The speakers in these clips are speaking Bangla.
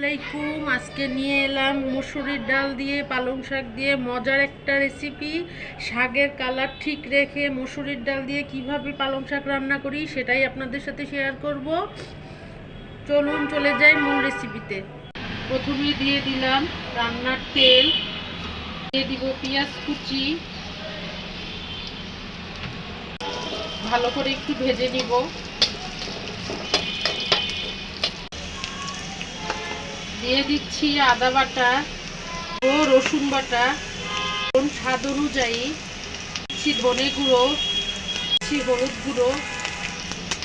আলাইকুম। আজকে নিয়ে এলাম মসুরির ডাল দিয়ে পালং শাক দিয়ে মজার একটা রেসিপি। শাকের কালার ঠিক রেখে মসুরির ডাল দিয়ে কিভাবে পালং শাক রান্না করি সেটাই আপনাদের সাথে শেয়ার করব। চলুন চলে যাই মূল রেসিপিতে। প্রথমে দিয়ে দিলাম রান্নার তেল, দিয়ে দিব পেঁয়াজ কুচি, ভালো করে একটু ভেজে নিব। দিয়ে দিচ্ছি আদা বাটা ও রসুন বাটা, স্বাদ অনুযায়ী দিচ্ছি ধনে গুঁড়ো, দিচ্ছি হলুদ গুঁড়ো,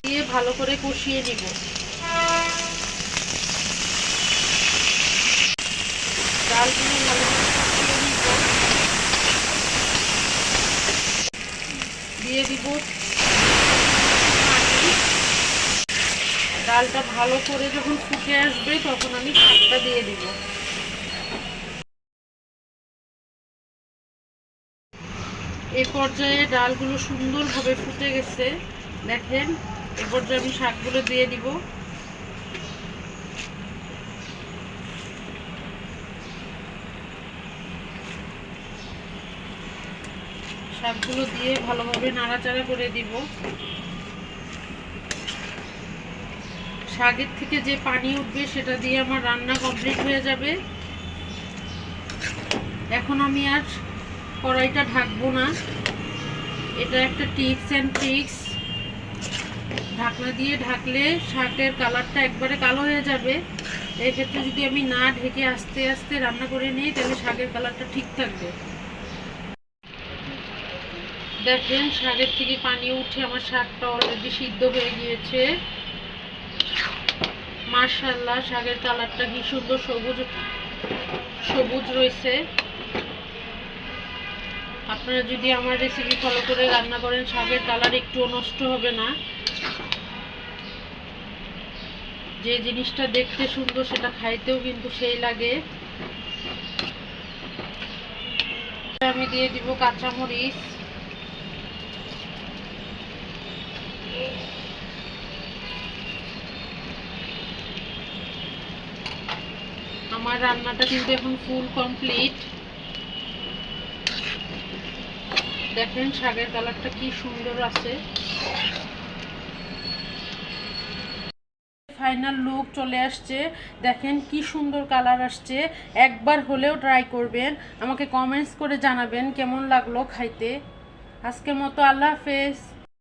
দিয়ে ভালো করে কষিয়ে নিব। ডালগুলো ভালো করে কষিয়ে নিব। দিয়ে দিব পানি। ডালটা ভালো করে যখন ফুটে আসবে তখন আমি শাকটা দিয়ে দিব। এই পর্যায়ে ডালগুলো সুন্দরভাবে ফুটে গেছে, দেখেন। এই পর্যায়ে আমি শাকগুলো দিয়ে দিব। শাকগুলো দিয়ে ভালোভাবে নাড়াচাড়া করে দিব। শাকের থেকে যে পানি উঠবে সেটা দিয়ে আমার রান্না কমপ্লিট হয়ে যাবে। এখন আমি আর কড়াইটা ঢাকবো না। এটা একটা টিপস অ্যান্ড ট্রিক্স। ঢাকনা দিয়ে ঢাকলে শাকের কালারটা একবারে কালো হয়ে যাবে। এক্ষেত্রে যদি আমি না ঢেকে আস্তে আস্তে রান্না করে নিই তাহলে শাকের কালারটা ঠিক থাকবে। দেখেন শাকের থেকে পানি উঠে আমার শাকটা অলরেডি সিদ্ধ হয়ে গিয়েছে। মাশাআল্লাহ, শাকের কালারটা কি সুন্দর সবুজ সবুজ রয়েছে। আপনারা যদি আমার রেসিপি ফলো করে রান্না করেন শাকের কালার একটুও নষ্ট হবে না। যে জিনিসটা দেখতে সুন্দর সেটা খাইতেও কিন্তু সেই লাগে। আমি দিয়ে দিব কাঁচামরিচ, আমার রান্নাটা কিন্তু এখন ফুল কমপ্লিট। দেখেন শাকের কালারটা কি সুন্দর আছে। ফাইনাল লুক চলে আসছে, দেখেন কি সুন্দর কালার আসছে। একবার হলেও ট্রাই করবেন, আমাকে কমেন্টস করে জানাবেন কেমন লাগলো খাইতে। আজকের মতো আল্লাহ হাফেজ।